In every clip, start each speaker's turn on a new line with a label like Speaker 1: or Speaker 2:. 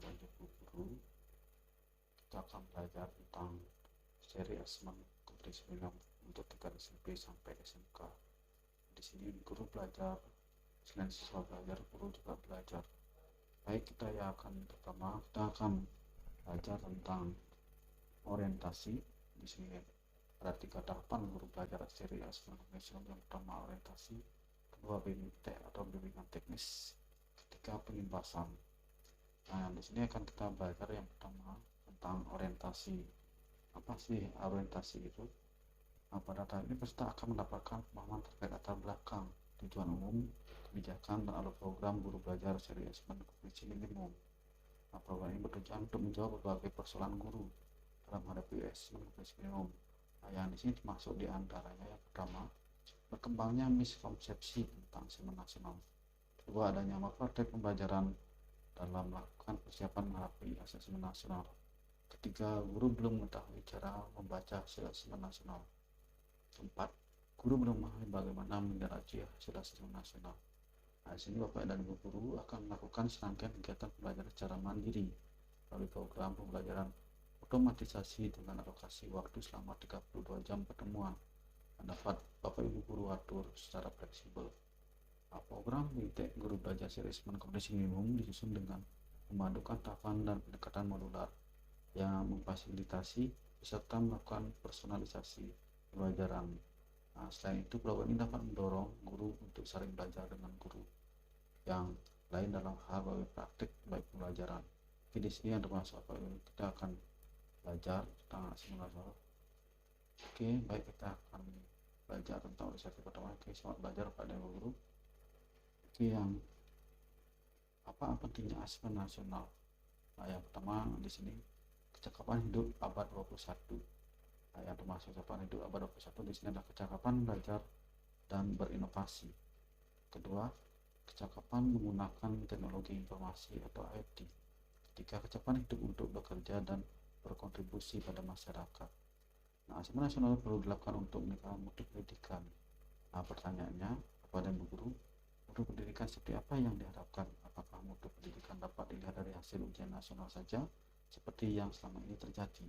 Speaker 1: bagi guru, kita akan belajar tentang seri asesmen kompetisi minimum untuk tingkat SMP sampai SMK. Di sini guru belajar, selain siswa belajar, guru juga belajar. Baik, kita akan belajar tentang orientasi. Di sini ada 3 tahapan guru belajar seri asesmen kompetisi. Yang pertama orientasi, kedua BMT atau bimbingan teknis, ketiga penimbasan. Nah, di sini akan kita belajar yang pertama tentang orientasi. Apa sih orientasi itu? Nah, pada tahap ini peserta akan mendapatkan pemahaman terkait latar belakang, tujuan umum, kebijakan, dan alur program guru belajar seri asesmen kompetisi minimum. Nah, program ini bertujuan untuk menjawab berbagai persoalan guru dalam menghadapi asesmen kompetisi minimum. Nah, yang di sini termasuk di antaranya yang pertama, berkembangnya miskonsepsi tentang asesmen nasional. Kedua, adanya malpraktek pembelajaran dalam melakukan persiapan menghadapi asesmen nasional. Ketiga, guru belum mengetahui cara membaca hasil asesmen nasional. Keempat, guru belum memahami bagaimana menilai hasil asesmen nasional. Nah, di sini Bapak dan Ibu guru akan melakukan serangkaian kegiatan pembelajaran secara mandiri melalui program pembelajaran otomatisasi dengan alokasi waktu selama 32 jam pertemuan yang dapat Bapak Ibu guru atur secara fleksibel. Nah, program BITEK guru belajar seri asesmen kompetisi minimum disusun dengan memadukan tahapan dan pendekatan modular yang memfasilitasi peserta melakukan personalisasi pembelajaran. Nah, selain itu, program ini dapat mendorong guru untuk saling belajar dengan guru yang lain dalam hal praktik baik pembelajaran. Oke, di sini yang termasuk apa ini kita akan belajar tentang asesmen nasional. Oke, baik, kita akan belajar tentang organisasi pertama. Oke, selamat belajar pada guru. Oke, yang apa pentingnya asesmen nasional? Nah, yang pertama di sini kecakapan hidup abad 21. Nah, yang termasuk kecakapan hidup abad 21 di sini adalah kecakapan belajar dan berinovasi. Kedua, kecakapan menggunakan teknologi informasi atau IT. Ketiga, kecakapan hidup untuk bekerja dan berkontribusi pada masyarakat. Nah, asesmen nasional perlu dilakukan untuk meningkatkan mutu pendidikan. Nah, pertanyaannya kepada guru, mutu pendidikan seperti apa yang diharapkan? Apakah mutu pendidikan dapat dilihat dari hasil ujian nasional saja, seperti yang selama ini terjadi?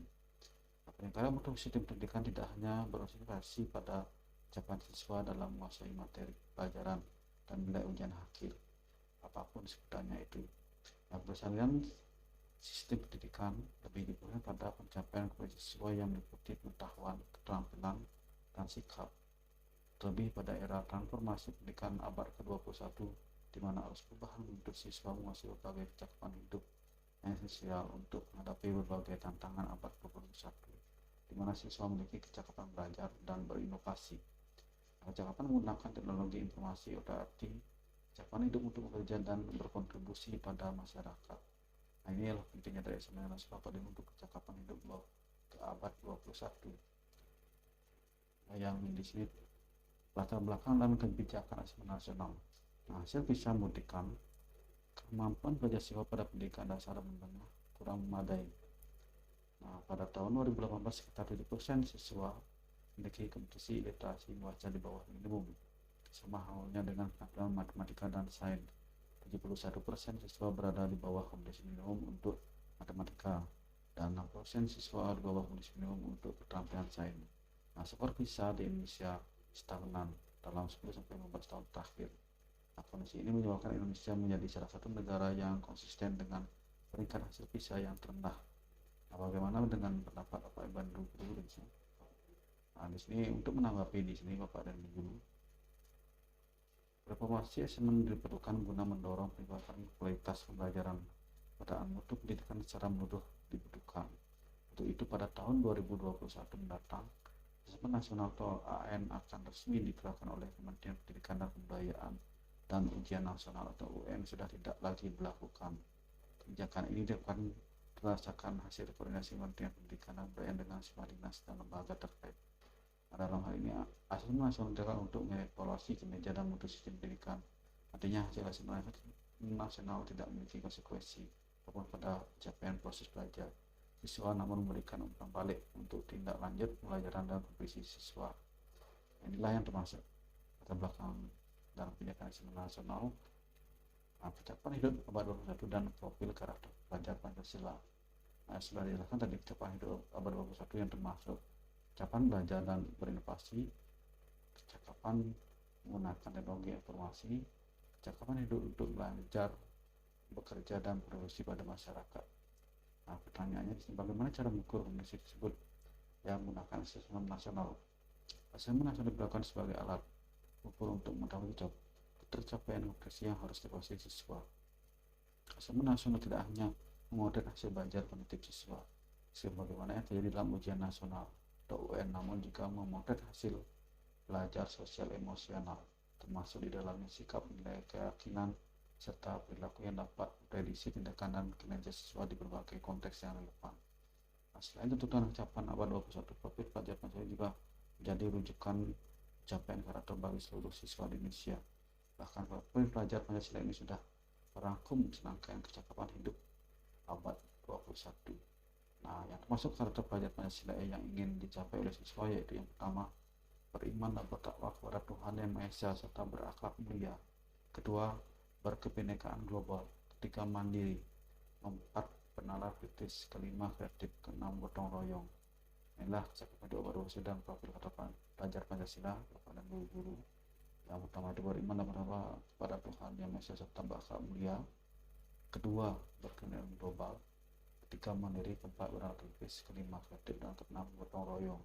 Speaker 1: Peningkatan mutu sistem pendidikan tidak hanya berorientasi pada capaian siswa dalam menguasai materi pelajaran dan nilai ujian akhir, apapun sebutannya itu. Nah, berdasarkan sistem pendidikan lebih difokuskan pada pencapaian kualitas siswa yang meliputi pengetahuan, keterampilan, dan sikap. Terlebih pada era transformasi pendidikan abad ke-21, di mana arus perubahan menuntut siswa menguasai berbagai kecakapan hidup yang esensial untuk menghadapi berbagai tantangan abad ke-21, di mana siswa memiliki kecakapan belajar dan berinovasi. Kecakapan menggunakan teknologi informasi atau arti kecakapan hidup untuk bekerja dan berkontribusi pada masyarakat. Nah, inilah pentingnya dari asesmen nasional untuk kecakapan hidup ke abad 21. Nah, yang di sini latar belakang dan kebijakan asesmen nasional. Nah, hasil bisa membuktikan kemampuan belajar siswa pada pendidikan dasar dan menengah kurang memadai. Nah, pada tahun 2018 sekitar 7% siswa memiliki kompetensi literasi membaca di bawah minimum, sama halnya dengan penampilan matematika dan sains. 71% siswa berada di bawah kompetensi minimum untuk matematika dan 6% siswa di bawah kompetensi minimum untuk keterampilan sains. Nah, skor PISA di Indonesia stagnan dalam 10-15 tahun terakhir. Nah, kondisi ini menyebabkan Indonesia menjadi salah satu negara yang konsisten dengan peringkat hasil PISA yang terendah. Nah, bagaimana dengan pendapat Bapak Ibu guru di sini? Nah, di sini untuk menanggapi di sini Bapak dan Ibu, reformasi asesmen diperlukan guna mendorong peningkatan kualitas pembelajaran pada mutu pendidikan secara menyeluruh dibutuhkan. Untuk itu pada tahun 2021 mendatang, asesmen nasional atau AN akan resmi diterapkan oleh Kementerian Pendidikan dan Kebudayaan, dan ujian nasional atau UN sudah tidak lagi dilakukan. Kebijakan ini dilakukan berdasarkan hasil koordinasi Kementerian Pendidikan dan Kebudayaan dengan semua dinas dan lembaga terkait. Nah, dalam hal ini asesmen nasional dilakukan untuk mengevaluasi kinerja dan mutu sistem pendidikan. Artinya hasil asesmen nasional tidak memiliki konsekuensi apapun pada capaian proses belajar siswa, namun memberikan umpan balik untuk tindak lanjut pembelajaran dan kompetisi siswa. Inilah yang termasuk latar belakang dalam kebijakan asesmen nasional. Pencapaian hidup abad 21 dan profil karakter pelajar Pancasila. Sudah dijelaskan tadi pencapaian hidup abad 21 yang termasuk pencapaian belajar dan berinovasi, kecakapan menggunakan teknologi informasi, kecakapan hidup untuk belajar, bekerja, dan berfungsi pada masyarakat. Pertanyaannya, bagaimana cara mengukur kondisi tersebut? Yang menggunakan asesmen nasional. Asesmen nasional digunakan sebagai alat ukur untuk mengetahui tercapaian kompetensi yang harus dikuasai siswa. Asesmen nasional tidak hanya mengaudit hasil belajar kognitif siswa, sebagaimana yang terjadi dalam ujian nasional atau UN, namun juga memotret hasil belajar sosial emosional, termasuk di dalamnya sikap, nilai, keyakinan, serta perilaku yang dapat memprediksi tindakan dan kinerja siswa di berbagai konteks yang relevan. Selain tuntutan pencapaian abad 21, profil pelajar Pancasila juga menjadi rujukan pencapaian karakter bagi seluruh siswa di Indonesia. Bahkan profil pelajar Pancasila ini sudah merangkum serangkaian kecakapan hidup abad 21. Yang termasuk karakter pelajar Pancasila yang ingin dicapai oleh siswa yaitu yang pertama, beriman dan bertakwa kepada Tuhan Yang Maha Esa serta berakhlak mulia. Kedua, berkebinekaan global. Ketiga, mandiri. Keempat, bernalar kritis. Kelima, kreatif. Keenam, gotong royong. Inilah kecakapan hidup abad 21 dan profil karakter pelajar Pancasila kepada guru-guru. Yang pertama itu beriman dan bertakwa kepada Tuhan Yang Maha Esa serta berakhlak mulia. Kedua, berkebinekaan global. Ketiga, mandiri. Keempat, bernalar kritis. Kelima, kreatif. Dan keenam, gotong royong.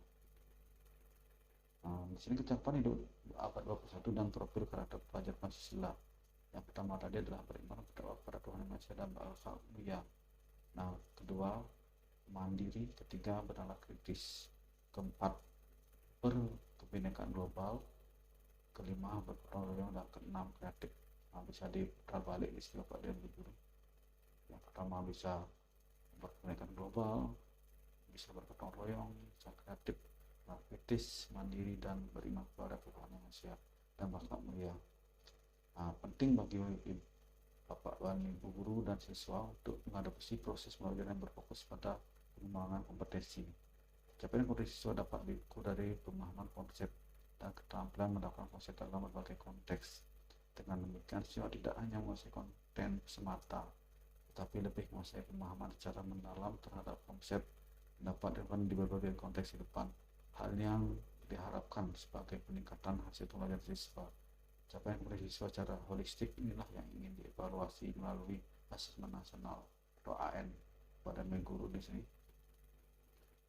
Speaker 1: Di sini kecakapan hidup abad 21 dan profil karakter pelajar Pancasila. Yang pertama tadi adalah beriman kepada Tuhan Yang Maha Esa dan berakhlak mulia. Kedua, mandiri. Ketiga, bernalar kritis. Keempat, berkebinekaan global. Kelima, bergotong royong. Dan keenam, kreatif. Bisa diputar balik istilah Pak dan Guru. Yang pertama bisa berkebinekaan global, bisa bergotong royong, bisa kreatif, kritis, mandiri, dan beriman kepada Tuhan Yang Maha Esa dan berakhlak mulia. Penting bagi Bapak dan Ibu guru dan siswa untuk mengadopsi proses pembelajaran yang berfokus pada pengembangan kompetensi. Capaian kompetensi siswa dapat diukur dari pemahaman konsep dan keterampilan mendapatkan konsep dalam berbagai konteks. Dengan demikian, siswa tidak hanya menguasai konten semata, tetapi lebih menguasai pemahaman secara mendalam terhadap konsep dapat dilakukan di berbagai konteks di depan. Hal yang diharapkan sebagai peningkatan hasil pembelajaran siswa. Capaian kompetensi siswa secara holistik inilah yang ingin dievaluasi melalui asesmen nasional atau AN pada guru di sini.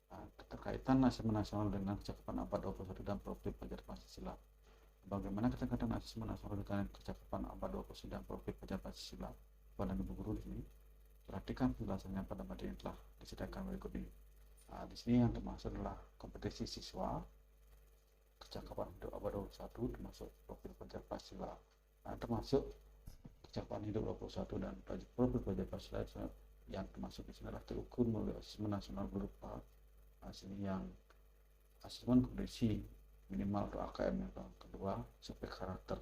Speaker 1: Keterkaitan asesmen nasional dengan kecakapan abad 21 dan profil pelajar Pancasila. Bagaimana keterkaitan asesmen nasional dengan kecakapan abad 21 dan profil pelajar Pancasila pada guru di sini? Perhatikan penjelasannya pada materi yang telah disediakan berikut ini. Di sini yang termasuk adalah kompetensi siswa, kecakapan hidup abad 21 termasuk profil pelajar Pancasila. Termasuk kecakapan hidup 21 dan profil pelajar Pancasila yang termasuk di sini adalah terukur melalui asesmen nasional berupa sini yang asesmen kompetensi minimal atau AKM. Yang kedua, survei karakter.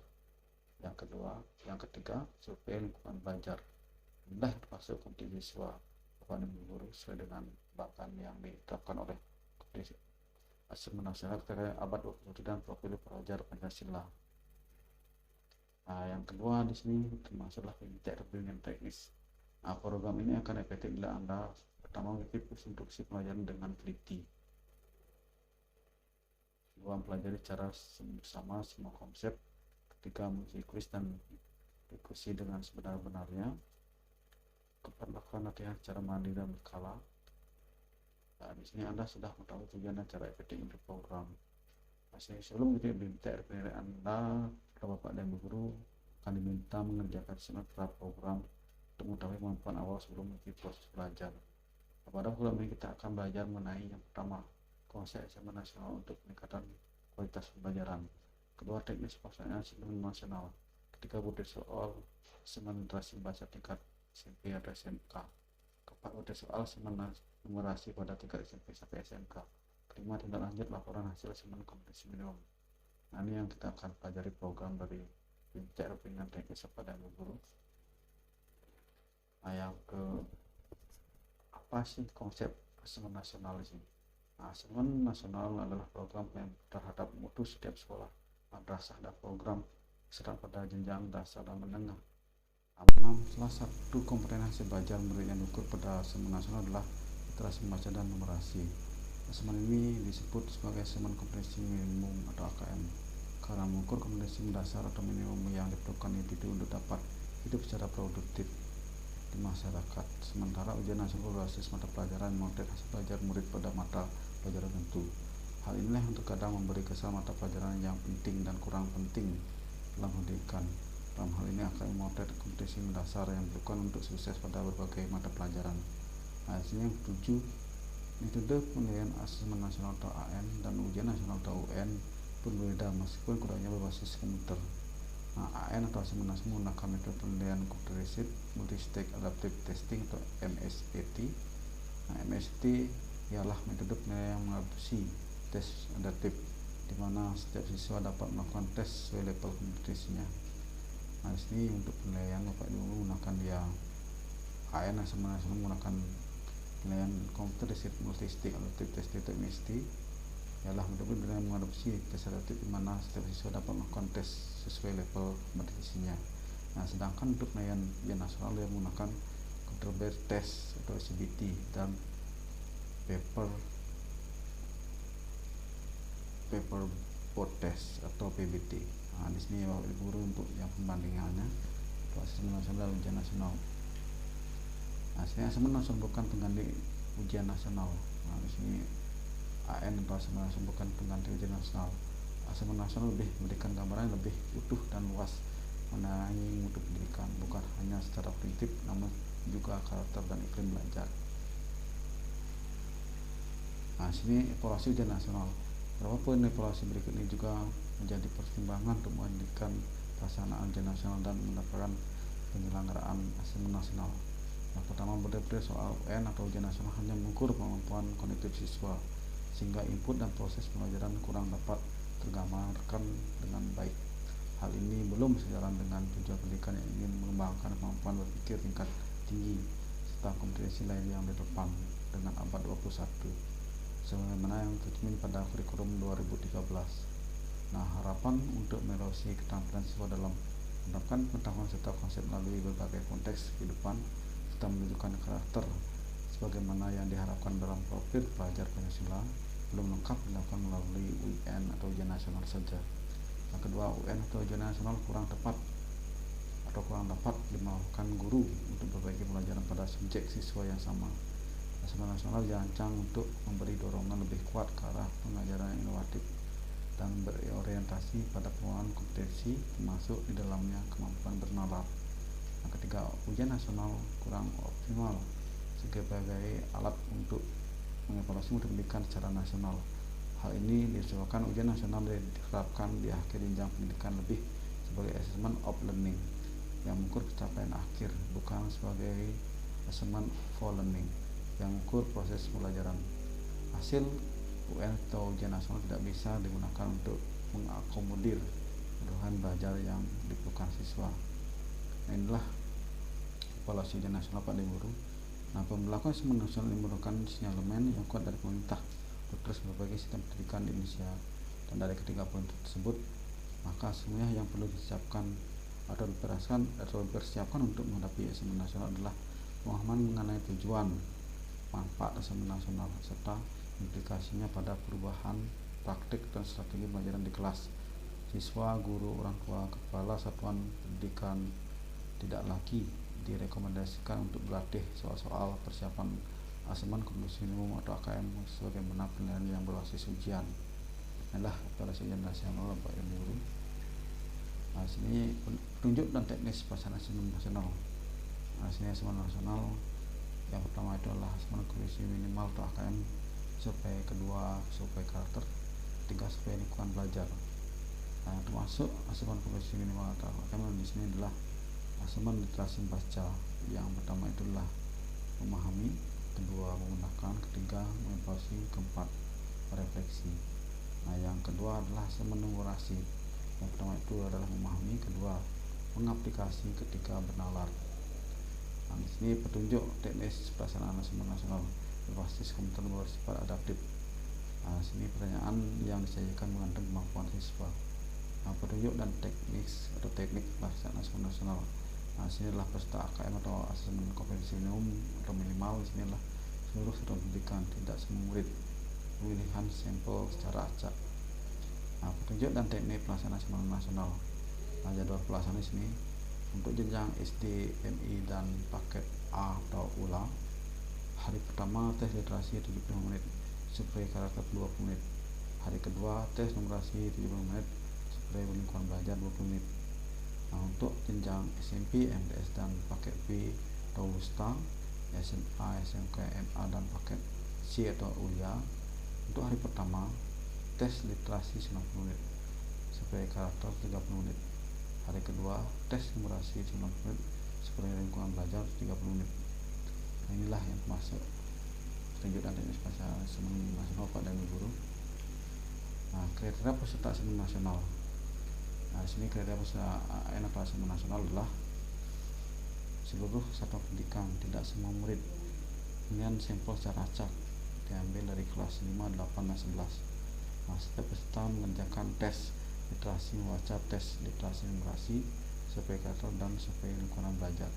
Speaker 1: Yang ketiga, survei lingkungan belajar. Inilah termasuk kompetensi siswa kepada guru sesuai dengan bahan yang diterapkan oleh asesmen nasional terkait abad 21 dan profil pelajar Pancasila. Yang kedua di sini termasuklah fintech bimbingan teknis. Program ini akan efektif bila Anda pertama mengikuti instruksi pelajaran dengan teliti. Kedua, mempelajari secara bersama semua konsep. Ketiga, mengisi kuis dan diskusi dengan sebenar-benarnya. Keempat, lakukan latihan secara mandiri dan berkala. Di sini Anda sudah mengetahui tujuan dan cara efektif untuk program. Sebelum mengikuti penilaian Anda, Bapak dan Ibu guru akan diminta mengerjakan sementara program untuk mengetahui kemampuan awal sebelum mengikuti proses belajar. Pada program ini kita akan belajar mengenai yang pertama, konsep asesmen nasional untuk peningkatan kualitas pembelajaran. Kedua, teknis pelaksanaan asesmen nasional. Ketiga, bukti soal asesmen literasi bahasa tingkat SMP atau SMK. Keempat, bukti soal asesmen numerasi pada tingkat SMP sampai SMK. Kelima, tindak lanjut laporan hasil asesmen kompetensi minimum. Ini yang kita akan pelajari program dari fintech bimbingan teknis kepada guru. Yang ke apa sih konsep asesmen nasional ini? Asesmen nasional adalah program yang terhadap mutu setiap sekolah, madrasah dan program serta pada jenjang dasar dan menengah. Salah satu komprehensi belajar murid yang diukur pada asesmen nasional adalah literasi membaca dan numerasi. Asesmen ini disebut sebagai asesmen kompetensi minimum atau AKM karena mengukur kompetensi mendasar atau minimum yang diperlukan individu untuk dapat hidup secara produktif di masyarakat. Sementara ujian nasional berbasis mata pelajaran memotret hasil belajar murid pada mata pelajaran tertentu. Hal inilah yang terkadang memberi kesan mata pelajaran yang penting dan kurang penting dalam pendidikan. Dalam hal ini akan memotret kompetensi mendasar yang diperlukan untuk sukses pada berbagai mata pelajaran. Hasilnya yang ketujuh, metode penilaian asesmen nasional atau AN dan ujian nasional atau UN pun berbeda meskipun keduanya berbasis komputer. AN atau asesmen nasional menggunakan metode penilaian computerized multi-stage adaptive testing atau MSAT. MSAT ialah metode penilaian yang mengadopsi tes adaptif di mana setiap siswa dapat melakukan tes sesuai level kompetensinya. Di sini untuk penilaian Bapak Ibu menggunakan dia AN asesmen nasional menggunakan penilaian computerized multi-stage adaptive testing atau MSAT ialah metode penilaian mengadopsi tes adaptif di mana setiap siswa dapat melakukan tes sesuai level kompetensinya. Sedangkan untuk penilaian ujian nasional yang menggunakan computer based test atau CBT dan paper board test atau PBT. Di sini Bapak Ibu guru untuk yang pembandingannya untuk asesmen nasional dan ujian nasional. Sini asesmen nasional bukan pengganti ujian nasional. Di sini AN atau asesmen nasional bukan pengganti ujian nasional. Asesmen nasional lebih memberikan gambaran lebih utuh dan luas mengenai mutu pendidikan, bukan hanya secara prinsip namun juga karakter dan iklim belajar. Sini evaluasi ujian nasional. Beberapa poin evaluasi berikut ini juga menjadi pertimbangan untuk melanjutkan pelaksanaan ujian nasional dan mendapatkan penyelenggaraan asesmen nasional. Yang pertama, berdasarkan soal UN atau ujian nasional hanya mengukur kemampuan kognitif siswa sehingga input dan proses pembelajaran kurang dapat tergambarkan dengan baik. Hal ini belum sejalan dengan tujuan pendidikan yang ingin mengembangkan kemampuan berpikir tingkat tinggi serta kompetensi lain yang relevan dengan abad 21 sebagaimana yang tercermin pada kurikulum 2013. Harapan untuk melalui keterampilan siswa dalam menerapkan pengetahuan serta konsep melalui berbagai konteks kehidupan serta menunjukkan karakter sebagaimana yang diharapkan dalam profil pelajar Pancasila belum lengkap dilakukan melalui UN atau ujian nasional saja. Yang kedua, UN atau ujian nasional kurang dapat dilakukan guru untuk berbagi pelajaran pada subjek siswa yang sama. Asesmen nasional dirancang untuk memberi dorongan lebih kuat ke arah pengajaran yang inovatif dan berorientasi pada pengembangan kompetensi termasuk di dalamnya kemampuan bernalar. Yang ketiga, ujian nasional kurang optimal sebagai alat untuk mengevaluasi mutu pendidikan secara nasional. Hal ini disebabkan ujian nasional diterapkan di akhir jenjang pendidikan lebih sebagai assessment of learning yang mengukur pencapaian akhir, bukan sebagai assessment for learning yang mengukur proses pembelajaran. Hasil UN atau ujian nasional tidak bisa digunakan untuk mengakomodir kebutuhan belajar yang diperlukan siswa. Inilah evaluasi ujian nasional Pak Guru. Pembelakuan asesmen nasional ini merupakan sinyalemen yang kuat dari pemerintah untuk terus berbagi sistem pendidikan di Indonesia. Dan dari ketiga poin tersebut, maka semuanya yang perlu disiapkan atau dipersiapkan untuk menghadapi asesmen nasional adalah pemahaman mengenai tujuan, manfaat asesmen nasional serta implikasinya pada perubahan praktik dan strategi pembelajaran di kelas. Siswa, guru, orang tua, kepala satuan pendidikan tidak lagi direkomendasikan untuk berlatih soal-soal persiapan asesmen kompetensi minimum atau AKM sebagaimana penilaian yang berbasis ujian. Inilah evaluasi ujian nasional Bapak Ibu guru. Sini petunjuk dan teknis pelaksanaan asesmen nasional. Sini asesmen nasional yang pertama itu adalah asesmen kompetensi minimal atau AKM, survei kedua survei karakter, ketiga survei lingkungan belajar. Termasuk asesmen kompetensi minimal atau AKM di sini adalah asesmen literasi membaca. Yang pertama itu adalah memahami, kedua menggunakan, ketiga mengevaluasi, keempat merefleksi. Yang kedua adalah asesmen numerasi. Yang pertama itu adalah memahami, kedua mengaplikasi, ketiga bernalar. Di sini petunjuk teknis pelaksanaan asesmen nasional berbasis komputer bersifat adaptif. Sini pertanyaan yang disajikan mengandung kemampuan siswa. Petunjuk dan teknik pelaksanaan asesmen nasional. Nah, sini adalah peserta AKM atau asesmen kompetensi minimum atau minimal. Di sini adalah seluruh satuan pendidikan, tidak semua murid. Pemilihan sampel secara acak. Nah, petunjuk dan teknik pelaksanaan asesmen nasional. Nah, jadwal pelaksanaan di sini untuk jenjang SD, MI dan paket A atau ULA. Hari pertama tes literasi 75 menit, survei karakter 20 menit. Hari kedua tes numerasi 70 menit, survei lingkungan belajar 20 menit. Nah, untuk jenjang SMP, MTS dan paket B atau WUSTA, SMA, SMK, MA dan paket C atau ULIA. Untuk hari pertama tes literasi 90 menit, survei karakter 30 menit. Hari kedua tes numerasi 90 menit, survei lingkungan belajar 30 menit. Nah, inilah yang termasuk petunjuk dan teknis pelaksanaan asesmen nasional Pak dan Guru. Nah, kriteria peserta asesmen nasional. Nah, di sini kriteria peserta asesmen nasional adalah seluruh satuan pendidikan, tidak semua murid. Kemudian sampel secara acak diambil dari kelas 5, 8, dan 11. Nah, setiap peserta mengerjakan tes literasi membaca, tes literasi numerasi, survei karakter dan survei lingkungan belajar.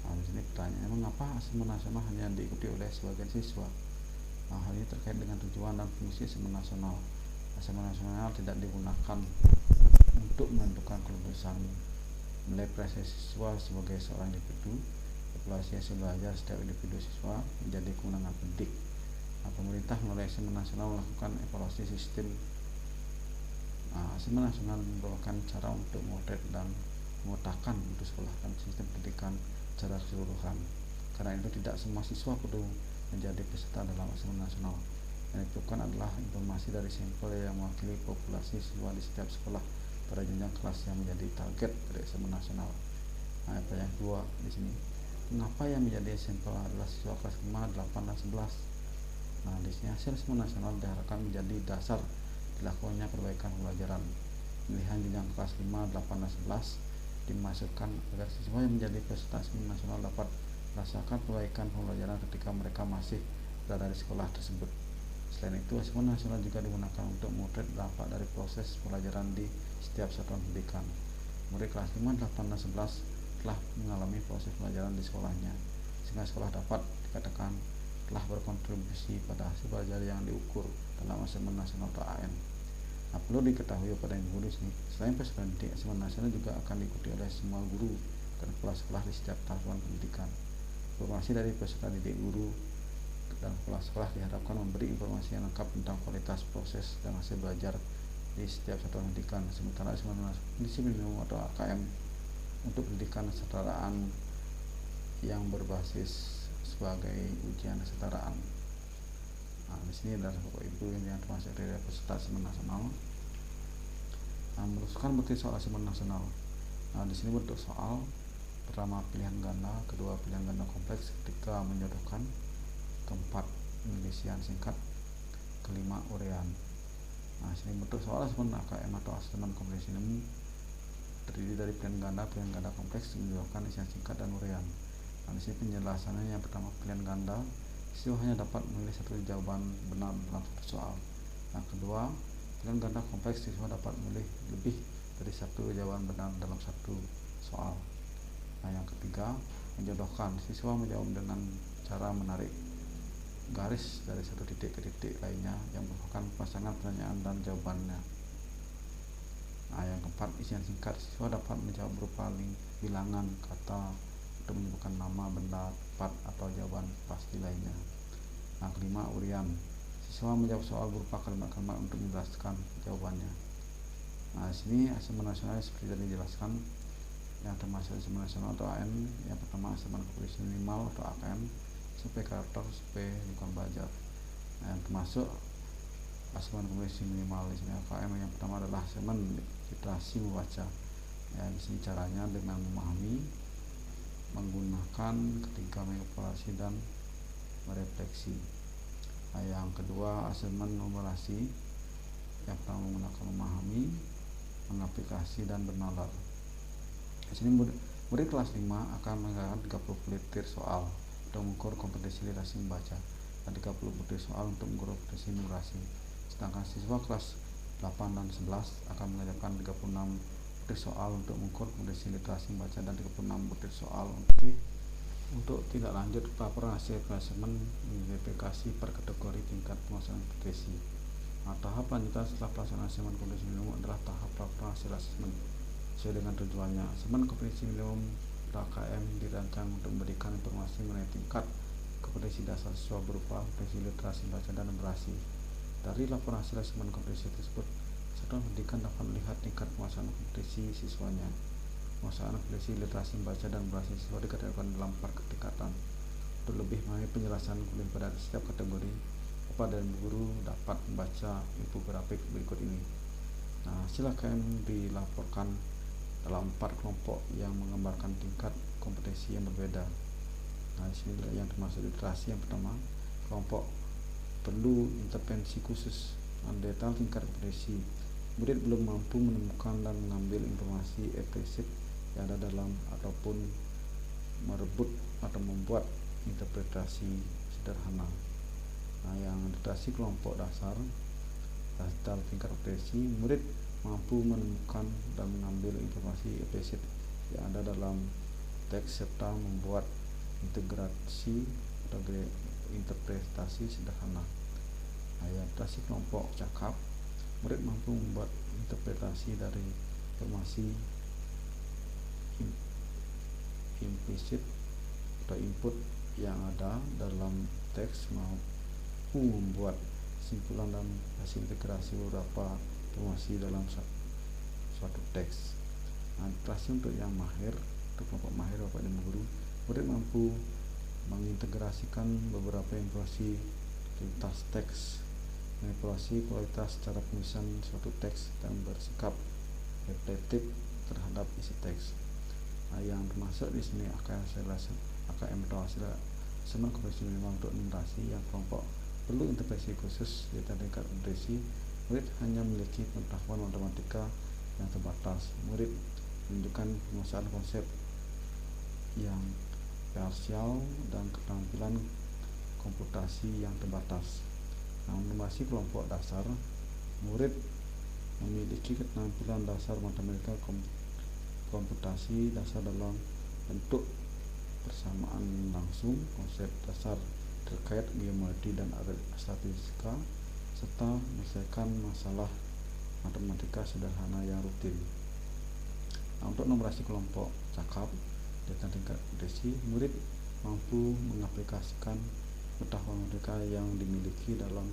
Speaker 1: Nah, di sini pertanyaan, mengapa asesmen nasional hanya diikuti oleh sebagian siswa? Nah, hal ini terkait dengan tujuan dan fungsi asesmen nasional. Asesmen nasional tidak digunakan untuk menentukan kelulusan, menilai prestasi siswa sebagai seorang individu. Evaluasi hasil belajar setiap individu siswa menjadi kewenangan pendidik. Nah, pemerintah melalui asesmen nasional melakukan evaluasi sistem. Asesmen nasional merupakan cara untuk memotret dan memetakan untuk sekolah dan sistem pendidikan secara keseluruhan. Karena itu tidak semua siswa perlu menjadi peserta dalam asesmen nasional. Yang diperlukan adalah informasi dari sampel yang mewakili populasi siswa di setiap sekolah pada jenjang kelas yang menjadi target dari asesmen nasional. Nah, yang kedua di sini, mengapa yang menjadi sampel adalah siswa kelas 5, 8, dan 11? Nah, di sini hasil asesmen nasional diharapkan menjadi dasar dilakukannya perbaikan pembelajaran. Pilihan jenjang kelas 5, 8, dan 11 dimaksudkan agar siswa yang menjadi peserta asesmen nasional dapat merasakan perbaikan pembelajaran ketika mereka masih berada di sekolah tersebut. Selain itu, asesmen nasional juga digunakan untuk memotret dampak dari proses pembelajaran di setiap satuan pendidikan. Murid kelas 5, 8, dan 11 telah mengalami proses pembelajaran di sekolahnya, sehingga sekolah dapat dikatakan telah berkontribusi pada hasil belajar yang diukur dalam asesmen nasional atau AN. Nah, perlu diketahui pada yang guru sini, selain peserta didik, asesmen nasional juga akan diikuti oleh semua guru dan kepala sekolah di setiap tahapan pendidikan. Informasi dari peserta didik, guru, dan kepala sekolah diharapkan memberi informasi yang lengkap tentang kualitas proses dan hasil belajar di setiap satuan pendidikan. Sementara asesmen kompetensi minimum atau AKM untuk pendidikan kesetaraan yang berbasis sebagai ujian kesetaraan. Nah, di sini adalah Bapak Ibu yang termasuk dari peserta asesmen nasional. Nah, merumuskan bentuk soal asesmen nasional. Nah, di sini bentuk soal pertama pilihan ganda, kedua pilihan ganda kompleks, ketiga menjodohkan, keempat penyelesaian singkat, kelima uraian. Nah, sini bentuk soal asesmen AKM atau asesmen kompetensi minimum terdiri dari pilihan ganda kompleks, menjodohkan, isian singkat, dan uraian. Nah, di sini penjelasannya. Yang pertama, pilihan ganda, siswa hanya dapat memilih satu jawaban benar dalam satu soal. Yang kedua, pilihan ganda kompleks, siswa dapat memilih lebih dari satu jawaban benar dalam satu soal. Nah, yang ketiga, menjodohkan, siswa menjawab dengan cara menarik garis dari satu titik ke titik lainnya yang merupakan pasangan pertanyaan dan jawabannya. Nah, yang keempat, isian singkat, siswa dapat menjawab berupa bilangan kata untuk menyebutkan nama, benda, tempat, atau jawaban pasti lainnya. Nah, kelima, uraian, siswa menjawab soal berupa kalimat-kalimat untuk menjelaskan jawabannya. Nah, di sini asesmen nasional seperti tadi dijelaskan yang termasuk asesmen nasional atau AN. Yang pertama, asesmen kompetensi minimal atau AKM, survei karakter, survei lingkungan belajar. Nah, yang termasuk asesmen kompetensi minimal di sini AKM yang pertama adalah asesmen literasi membaca. Ya, di sini caranya dengan memahami, menggunakan ketiga mengevaluasi dan merefleksi. Nah, yang kedua asesmen numerasi, yang pertama menggunakan memahami, mengaplikasi, dan bernalar. Di sini murid kelas 5 akan menggunakan 30 butir soal untuk mengukur kompetensi literasi membaca dan 30 butir soal untuk mengukur kompetensi numerasi. Sedangkan siswa kelas 8 dan 11 akan mengerjakan 36 butir soal untuk mengukur kompetensi literasi membaca dan 36 butir soal. Untuk tindak lanjut laporan hasil asesmen verifikasi per kategori tingkat penguasaan kompetensi. Tahap lanjutan setelah pelaksanaan asesmen kompetensi minimum adalah tahap laporan hasil asesmen sesuai dengan tujuannya. Asesmen kompetensi minimum KKM dirancang untuk memberikan informasi mengenai tingkat kompetensi dasar siswa berupa kompetensi literasi membaca dan numerasi. Dari laporan hasil asesmen kompetensi tersebut, satuan pendidikan dapat melihat tingkat penguasaan kompetensi siswanya. Penguasaan kompetensi literasi membaca dan numerasi siswa dikategorikan dalam 4 tingkatan. Untuk lebih memahami penjelasan pada setiap kategori, Bapak dan Guru dapat membaca infografik berikut ini. Hasil KKM dilaporkan dalam 4 kelompok yang menggambarkan tingkat kompetensi yang berbeda. Di sini yang termasuk literasi. Yang pertama, kelompok perlu intervensi khusus. Detail tingkat kompetensi. Murid belum mampu menemukan dan mengambil informasi eksplisit yang ada dalam ataupun merebut atau membuat interpretasi sederhana. Yang literasi kelompok dasar. Detail tingkat kompetensi. Murid mampu menemukan dan mengambil informasi eksplisit yang ada dalam teks serta membuat integrasi atau interpretasi sederhana. Literasi kelompok cakap. Murid mampu membuat interpretasi dari informasi implisit atau input yang ada dalam teks, mampu membuat kesimpulan dan hasil integrasi beberapa informasi dalam suatu teks. Literasi untuk yang mahir, untuk kelompok mahir Bapak dan Guru, murid mampu mengintegrasikan beberapa informasi lintas teks, manipulasi kualitas cara penulisan suatu teks dan bersikap reflektif terhadap isi teks. Yang termasuk di sini AKM atau hasil asesmen kompetensi minimum untuk numerasi. Yang kelompok perlu intervensi khusus di tingkat kompetensi. Murid hanya memiliki pengetahuan matematika yang terbatas. Murid menunjukkan penguasaan konsep yang parsial dan keterampilan komputasi yang terbatas. Numerasi kelompok dasar. Murid memiliki keterampilan dasar matematika komputasi dasar dalam bentuk persamaan langsung, konsep dasar terkait geometri dan statistika, serta menyelesaikan masalah matematika sederhana yang rutin. Untuk numerasi kelompok cakap dengan tingkat kompetensi, murid mampu mengaplikasikan pengetahuan mereka yang dimiliki dalam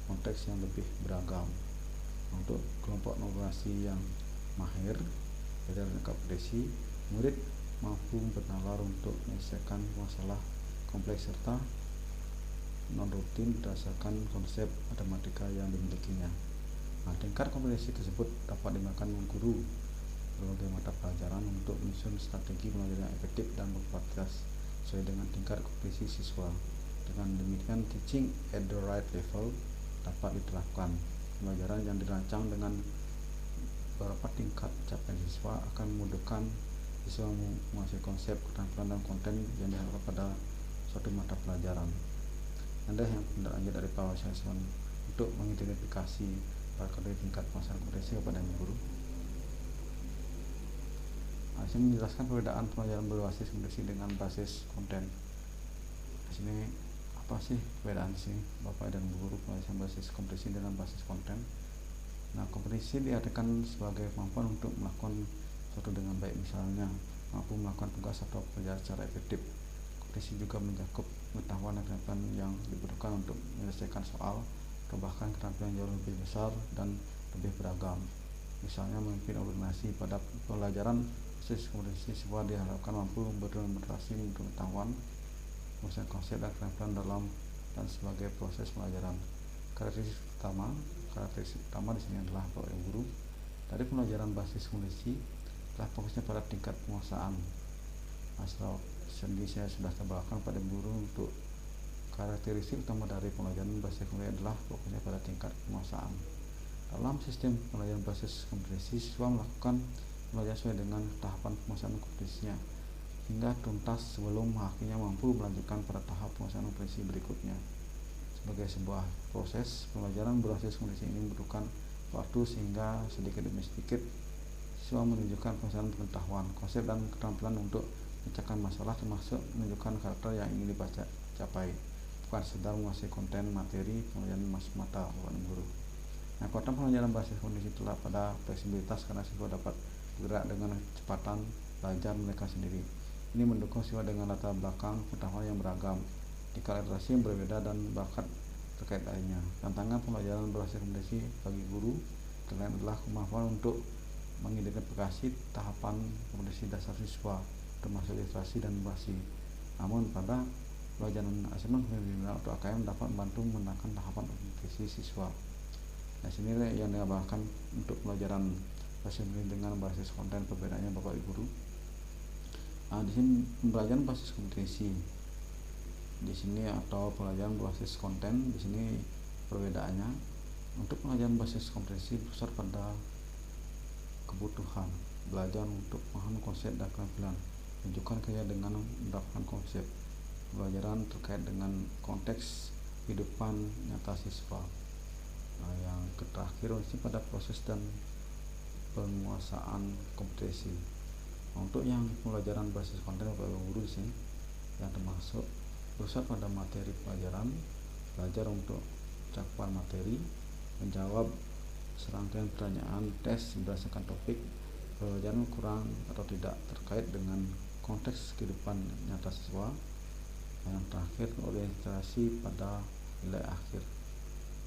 Speaker 1: konteks yang lebih beragam. Untuk kelompok numerasi yang mahir dengan tingkat kompetensi, murid mampu bernalar untuk menyelesaikan masalah kompleks serta non-rutin berdasarkan konsep matematika yang dimilikinya. Tingkat kompetensi tersebut dapat digunakan guru berbagai mata pelajaran untuk menyusun strategi pembelajaran yang efektif dan berkualitas sesuai dengan tingkat kompetensi siswa. Dengan demikian, teaching at the right level dapat diterapkan. Pembelajaran yang dirancang dengan beberapa tingkat capaian siswa akan memudahkan siswa menguasai konsep, keterampilan, dan konten yang diharapkan pada suatu mata pelajaran. Anda yang tindak lanjut dari Pak Asesmen untuk mengidentifikasi para kategori tingkat penguasaan kompetensi kepada guru. Saya menjelaskan perbedaan pembelajaran berbasis kompetensi dengan basis konten. Di sini apa sih perbedaan sih Bapak dan Guru pembelajaran berbasis kompetensi dengan basis konten? Kompetensi diartikan sebagai kemampuan untuk melakukan sesuatu dengan baik, misalnya mampu melakukan tugas atau pekerjaan secara efektif. Kompetensi juga mencakup pengetahuan dan keterampilan yang dibutuhkan untuk menyelesaikan soal, atau bahkan keterampilan jauh lebih besar dan lebih beragam. Misalnya memimpin organisasi. Pada pelajaran basis kompetensi, siswa diharapkan mampu berdemonstrasi pengetahuan, menguasai konsep dan keterampilan dalam dan sebagai proses pelajaran. Karakteristik utama di sini adalah Bapak Ibu Guru. Dari pembelajaran basis kompetensi telah fokusnya pada tingkat penguasaan. Sendiri saya sudah tambahkan pada guru untuk karakteristik utama dari pembelajaran basis kompetensi adalah fokusnya pada tingkat penguasaan. Dalam sistem pembelajaran basis kompetensi, siswa melakukan pembelajaran sesuai dengan tahapan penguasaan kompetensinya hingga tuntas sebelum akhirnya mampu melanjutkan pada tahap penguasaan kompetensi berikutnya. Sebagai sebuah proses, pembelajaran berbasis kompetensi ini membutuhkan waktu sehingga sedikit demi sedikit siswa menunjukkan penguasaan pengetahuan, konsep dan keterampilan untuk memecahkan masalah, termasuk menunjukkan karakter yang ingin dibaca capai, bukan sekedar menguasai konten materi pembelajaran semata bukan guru. Nah, kekuatan pembelajaran berbasis kognisi telah pada fleksibilitas karena siswa dapat bergerak dengan kecepatan belajar mereka sendiri. Ini mendukung siswa dengan latar belakang pengetahuan yang beragam, tingkat literasi yang berbeda dan bakat terkait lainnya. Tantangan pembelajaran berbasis kognisi bagi guru terlain adalah kemampuan untuk mengidentifikasi tahapan kognisi dasar siswa, termasuk literasi dan numerasi. Namun pada pelajaran asesmen atau AKM dapat membantu menenangkan tahapan kognisi siswa. Nah, sini yang digambarkan untuk pelajaran bahasa Inggris dengan basis konten, perbedaannya Bapak Ibu guru. Nah, di sini pembelajaran basis kompetensi di sini atau pelajaran berbasis konten, di sini perbedaannya. Untuk pelajaran basis kompetensi besar pada kebutuhan belajar untuk memahami konsep dan keterampilan, menunjukkan kerja dengan menerapkan konsep pembelajaran terkait dengan konteks kehidupan nyata siswa. Nah, yang terakhir masih pada proses dan penguasaan kompetensi. Untuk yang pembelajaran basis konten Bapak Ibu guru di sini yang termasuk pusat pada materi pelajaran, belajar untuk cakupan materi, menjawab serangkaian pertanyaan tes berdasarkan topik, pelajaran kurang atau tidak terkait dengan konteks kehidupan nyata siswa. Yang terakhir orientasi pada nilai akhir.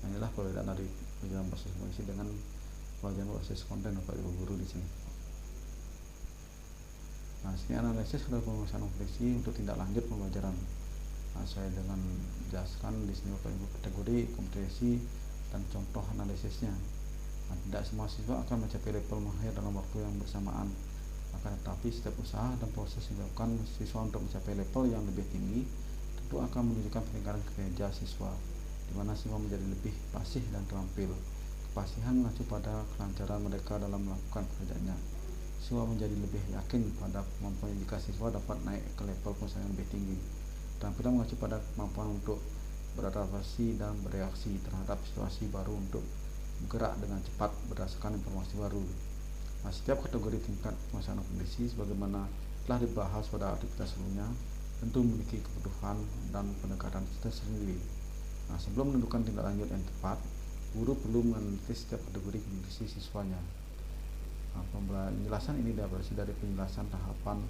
Speaker 1: Nah, inilah perbedaan dari pelajaran basis kompetensi dengan pelajaran basis konten Bapak Ibu guru di sini. Nah, sini analisis dari penguasaan kompetensi untuk tindak lanjut pembelajaran. Nah, saya dengan jelaskan di sini Bapak Ibu kategori kompetensi dan contoh analisisnya. Nah, tidak semua siswa akan mencapai level mahir dalam waktu yang bersamaan. Akan tetapi setiap usaha dan proses yang dilakukan siswa untuk mencapai level yang lebih tinggi tentu akan menunjukkan peningkatan kinerja siswa, di mana siswa menjadi lebih fasih dan terampil. Kepastihan mengacu pada kelancaran mereka dalam melakukan pekerjaannya. Siswa menjadi lebih yakin pada kemampuan jika siswa dapat naik ke level penguasaan yang lebih tinggi. Keterampilan mengacu pada kemampuan untuk beradaptasi dan bereaksi terhadap situasi baru, untuk bergerak dengan cepat berdasarkan informasi baru. Nah, setiap kategori tingkat penguasaan kompetensi sebagaimana telah dibahas pada aktivitas sebelumnya tentu memiliki kebutuhan dan pendekatan tersendiri. Nah, sebelum menentukan tindak lanjut yang tepat, guru perlu menganalisis setiap kategori kompetensi siswanya. Nah, penjelasan ini diadaptasi dari penjelasan tahapan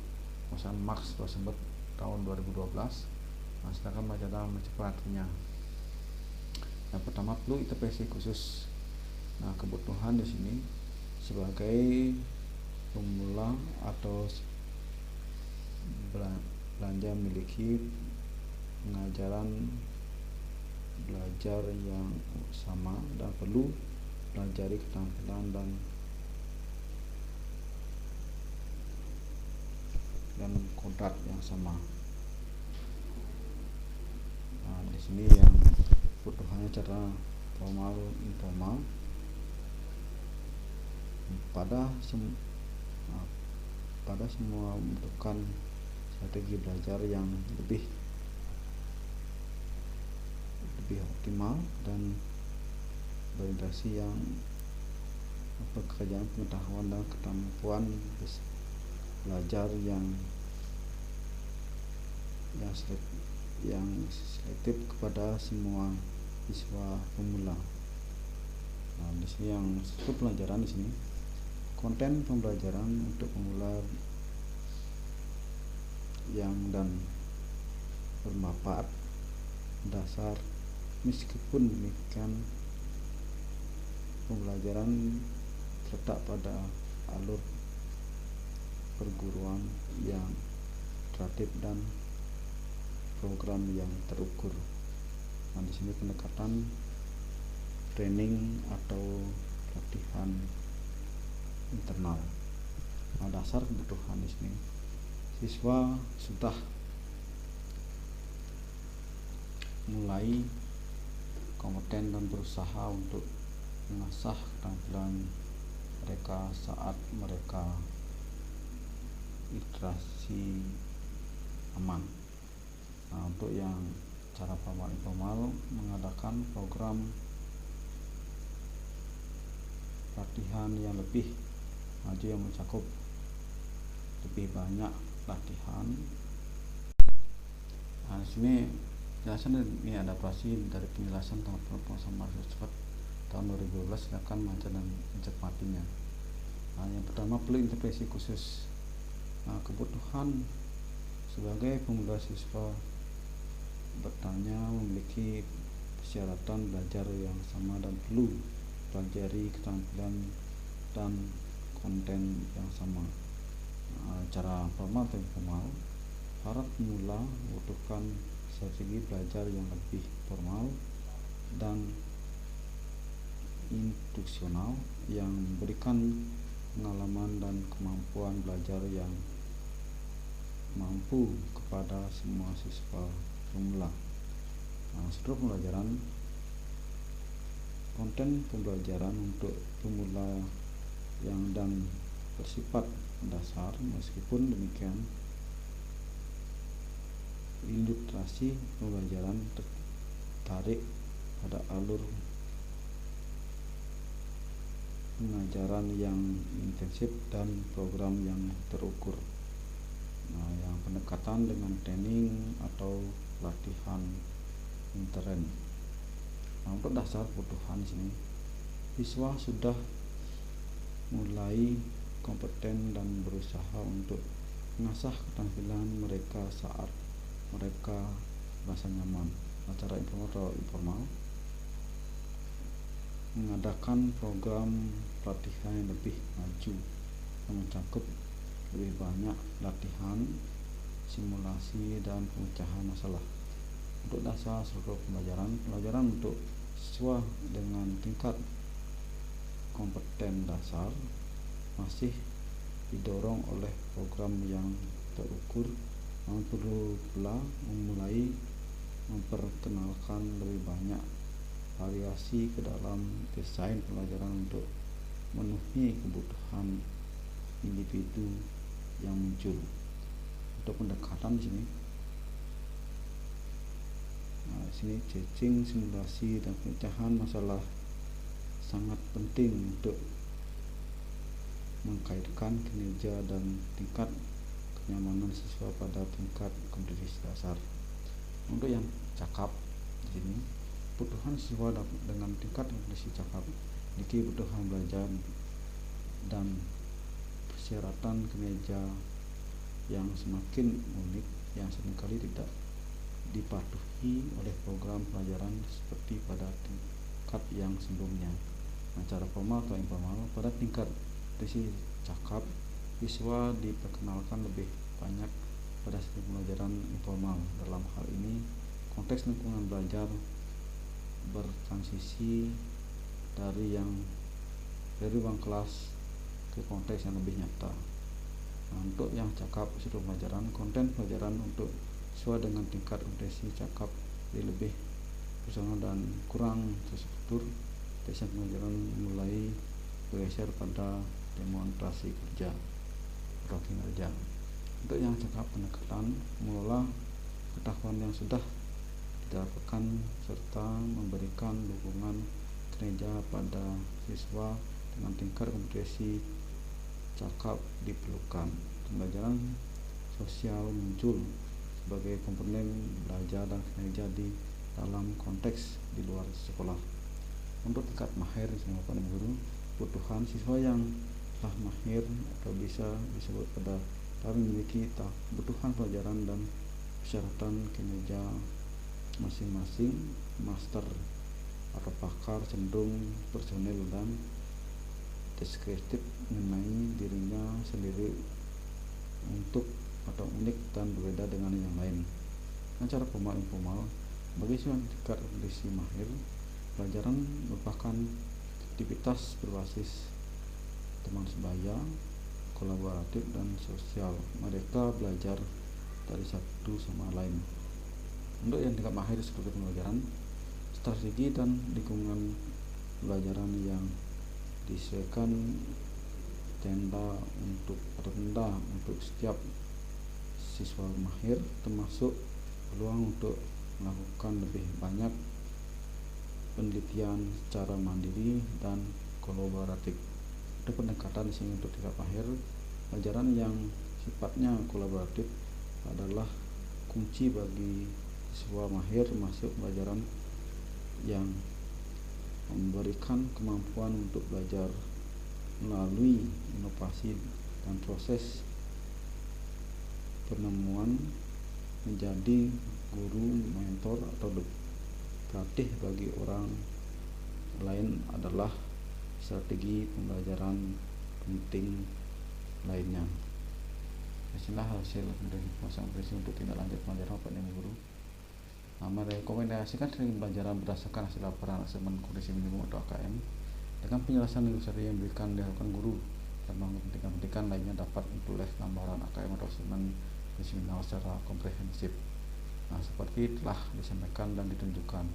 Speaker 1: penguasaan Max Rosenberg tahun 2012. Nah, silakan baca dalam artinya. Yang pertama perlu intervensi khusus. Nah, kebutuhan di sini sebagai pemula atau belanja memiliki pengajaran belajar yang sama dan perlu pelajari keterampilan dan kodrat yang sama. Nah, di sini yang kebutuhannya cara formal informal pada semua membutuhkan strategi belajar yang lebih optimal dan berorientasi yang pekerjaan pengetahuan dan kemampuan belajar yang selektif kepada semua siswa pemula. Nah, di sini yang disebut pelajaran di sini konten pembelajaran untuk pemula yang dan bermanfaat dasar. Meskipun demikian, pembelajaran terletak pada alur perguruan yang teratur dan program yang terukur. Nah, di sini pendekatan training atau latihan internal. Nah, dasar kebutuhan di sini siswa sudah mulai kompeten dan berusaha untuk mengasah keterampilan mereka saat mereka literasi aman. Nah, untuk yang cara formal informal mengadakan program latihan yang lebih maju yang mencakup lebih banyak latihan. Nah, di sini penjelasan ini adaptasi dari penjelasan tentang penguasaan Microsoft tahun 2012, silakan baca dan mencermatinya. Nah, yang pertama perlu intervensi khusus. Nah, kebutuhan sebagai pemula siswa bertanya memiliki persyaratan belajar yang sama dan perlu pelajari keterampilan dan konten yang sama. Nah, cara formal atau informal, para pemula membutuhkan strategi belajar yang lebih formal dan instruksional yang memberikan pengalaman dan kemampuan belajar yang mampu kepada semua siswa pemula. Nah, struktur pembelajaran, konten pembelajaran untuk pemula yang dan bersifat dasar. Meskipun demikian, ilustrasi pembelajaran tertarik pada alur pengajaran yang intensif dan program yang terukur. Nah, yang pendekatan dengan training atau latihan intern. Nah, untuk dasar kebutuhan di sini, siswa sudah mulai kompeten dan berusaha untuk mengasah keterampilan mereka saat mereka merasa nyaman. Acara informal atau informal, mengadakan program pelatihan yang lebih maju yang mencakup lebih banyak latihan, simulasi, dan pemecahan masalah. Untuk dasar struktur pembelajaran untuk siswa dengan tingkat kompeten dasar masih didorong oleh program yang terukur, namun perlu pula memulai memperkenalkan lebih banyak variasi ke dalam desain pembelajaran untuk memenuhi kebutuhan individu yang muncul. Untuk pendekatan di sini, nah, sini cacing, simulasi, dan pemecahan masalah sangat penting untuk mengkaitkan kinerja dan tingkat kenyamanan siswa pada tingkat kompetensi dasar. Untuk yang cakap di sini, kebutuhan siswa dengan tingkat kompetensi cakap memiliki kebutuhan belajar dan persyaratan kinerja yang semakin unik yang seringkali tidak dipatuhi oleh program pelajaran seperti pada tingkat yang sebelumnya. Nah, cara formal atau informal, pada tingkat kompetensi cakap, siswa diperkenalkan lebih banyak pada sistem pembelajaran informal. Dalam hal ini, konteks lingkungan belajar bertransisi dari ruang kelas ke konteks yang lebih nyata. Nah, untuk yang cakap struktur pelajaran, konten pelajaran untuk siswa dengan tingkat kompetensi cakap lebih personal dan kurang terstruktur. Desain pembelajaran mulai bergeser pada demonstrasi kerja atau kinerja. Untuk yang cakap pendekatan, mengelola pengetahuan yang sudah didapatkan serta memberikan dukungan kinerja pada siswa dengan tingkat kompetensi cakap diperlukan. Pembelajaran sosial muncul sebagai komponen belajar dan kinerja di dalam konteks di luar sekolah. Untuk tingkat mahir, Bapak dan Guru, kebutuhan siswa yang telah mahir atau bisa disebut pada tahap memiliki kebutuhan pelajaran dan persyaratan kinerja masing-masing. Master atau pakar cenderung personil dan deskriptif mengenai dirinya sendiri untuk atau unik dan berbeda dengan yang lain. Cara formal informal, bagi siswa tingkat kompetensi mahir, pelajaran merupakan aktivitas berbasis teman sebaya, kolaboratif, dan sosial. Mereka belajar dari satu sama lain. Untuk yang tingkat mahir struktur pembelajaran, strategi dan lingkungan pembelajaran yang disesuaikan tenda untuk setiap siswa mahir, termasuk peluang untuk melakukan lebih banyak penelitian secara mandiri dan kolaboratif. Ada pendekatan di sini untuk tingkat mahir. Pelajaran yang sifatnya kolaboratif adalah kunci bagi siswa mahir masuk pelajaran yang memberikan kemampuan untuk belajar melalui inovasi dan proses penemuan. Menjadi guru, mentor, atau pelatih bagi orang lain adalah strategi pembelajaran penting lainnya. Inilah hasil dari pasang presi untuk tindak lanjut pelajaran Bapak dan Guru. Merekomendasikan pembelajaran berdasarkan hasil laporan asesmen kondisi minimum atau AKM dengan penjelasan ilustrasi yang diberikan diharapkan guru dan pendidikan lainnya dapat memperoleh gambaran AKM atau asesmen kondisi minimal secara komprehensif. Seperti telah disampaikan dan ditunjukkan,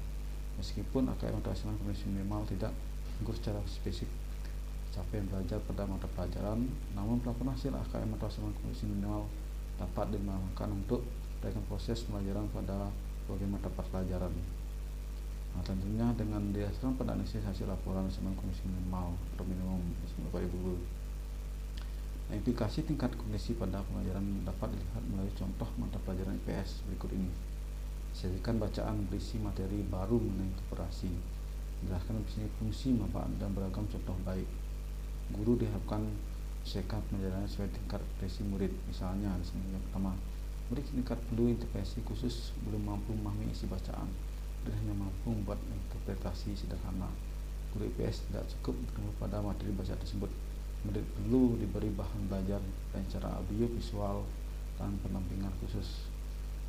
Speaker 1: meskipun AKM atau asesmen kondisi minimal tidak mengukur secara spesifik capaian belajar pada mata pelajaran, namun pelaporan hasil AKM atau asesmen kondisi minimal dapat dimanfaatkan untuk mendapatkan proses pembelajaran pada berbagai mata pelajaran. Tentunya dengan didasarkan pada analisis hasil laporan asesmen kondisi minimal atau minimum Bapak Ibu. Implikasi tingkat kognisi pada pembelajaran dapat dilihat melalui contoh mata pelajaran IPS berikut ini. Sajikan bacaan berisi materi baru mengenai koperasi. Jelaskan fungsi, manfaat, dan beragam contoh baik. Guru diharapkan menyelesaikan pembelajaran sesuai tingkat kompetensi murid. Misalnya, di sini yang pertama, murid tingkat perlu interpretasi khusus, belum mampu memahami isi bacaan, dan hanya mampu membuat interpretasi sederhana. Guru IPS tidak cukup bertemu pada materi bacaan tersebut. Murid perlu diberi bahan belajar dan cara audio, visual, dan pendampingan khusus.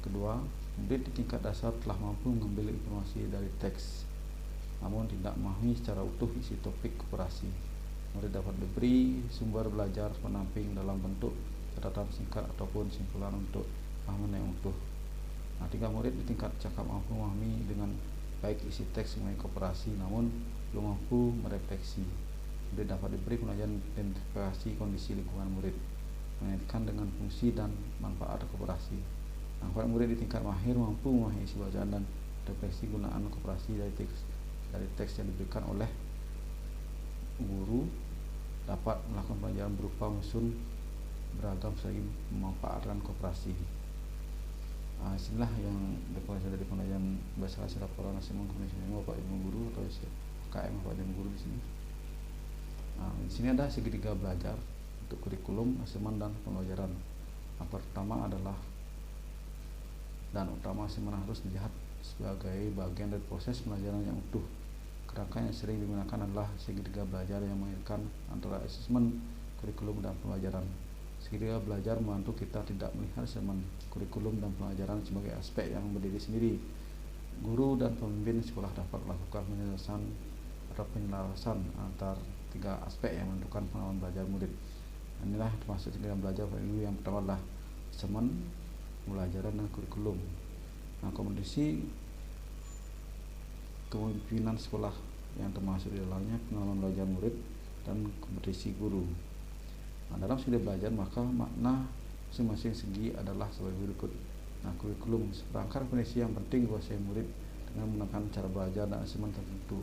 Speaker 1: Kedua, murid di tingkat dasar telah mampu mengambil informasi dari teks, namun tidak memahami secara utuh isi topik koperasi. Murid dapat diberi sumber belajar pendamping dalam bentuk catatan singkat ataupun simpulan untuk pemahaman yang utuh. Tiga, murid di tingkat cakap mampu memahami dengan baik isi teks mengenai koperasi, namun belum mampu merefleksi. Murid dapat diberi pengajaran identifikasi kondisi lingkungan murid, mengaitkan dengan fungsi dan manfaat koperasi. Manfaat murid di tingkat mahir mampu memahami isi bacaan dan refleksi gunaan koperasi dari teks yang diberikan oleh guru, dapat melakukan pelajaran berupa menyusun beragam strategi memanfaatkan koperasi. Inilah yang diperoleh dari pengajaran bahasa hasil laporan asesmen kondisi minimum Bapak Ibu Guru atau KM Bapak Ibu Guru di sini. Di sini ada segitiga belajar untuk kurikulum, asesmen, dan pembelajaran. Yang pertama adalah dan utama asesmen harus dilihat sebagai bagian dari proses pembelajaran yang utuh. Kerangka yang sering digunakan adalah segitiga belajar yang mengaitkan antara asesmen, kurikulum, dan pembelajaran. Segitiga belajar membantu kita tidak melihat asesmen, kurikulum, dan pembelajaran sebagai aspek yang berdiri sendiri. Guru dan pemimpin sekolah dapat melakukan penyelarasan antar tiga aspek yang menentukan pengalaman belajar murid. Inilah termasuk segitiga belajar yang pertama adalah asesmen, pembelajaran, dan kurikulum. Kompetensi kepemimpinan sekolah yang termasuk di dalamnya pengalaman belajar murid dan kompetensi guru. Dalam segitiga belajar maka makna masing-masing segi adalah sebagai berikut. Kurikulum seperangkat kompetensi yang penting dikuasai murid dengan menggunakan cara belajar dan asesmen tertentu.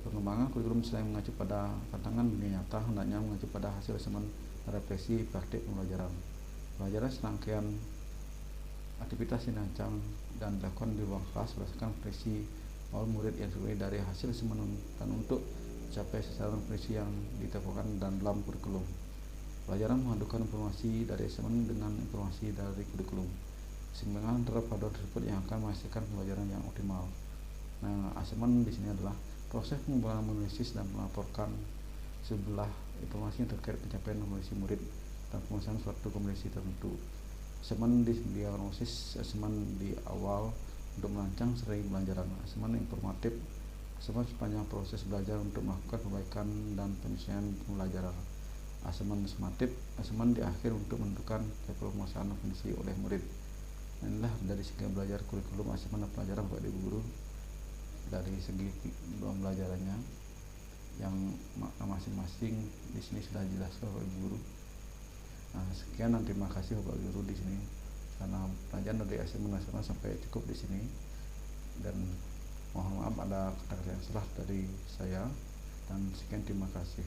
Speaker 1: Pengembangan kurikulum selain mengacu pada tantangan dunia nyata, hendaknya mengacu pada hasil asesmen dan refleksi praktik pembelajaran. Pembelajaran serangkaian aktivitas yang dirancang dan dilakukan di ruang kelas berdasarkan kompetensi awal murid yang terdiri dari hasil asesmen dan untuk mencapai sasaran kompetensi yang ditetapkan dan dalam kurikulum. Pelajaran memadukan informasi dari asesmen dengan informasi dari kurikulum. Keseimbangan antara paduan tersebut yang akan menghasilkan pembelajaran yang optimal. Asesmen di sini adalah proses pengumpulan, analisis, dan melaporkan sebelah informasi yang terkait pencapaian kompetensi murid dan penguasaan suatu kompetensi tertentu. Asesmen di diagnosis, asesmen di awal untuk merancang strategi pembelajaran, asesmen informatif, asesmen sepanjang proses belajar untuk melakukan perbaikan dan penyesuaian pembelajaran, asesmen sumatif, asesmen di akhir untuk menentukan level penguasaan kompetensi oleh murid. Inilah dari segi belajar kurikulum, asesmen, dan pelajaran Bapak Ibu Guru. Dari segi pembelajarannya yang makna masing-masing di sini sudah jelas Bapak Ibu Guru. Sekian dan terima kasih Bapak Ibu Guru di sini karena pelajaran dari asesmen nasional sampai cukup di sini, dan mohon maaf ada kata-kata yang salah dari saya, dan sekian terima kasih.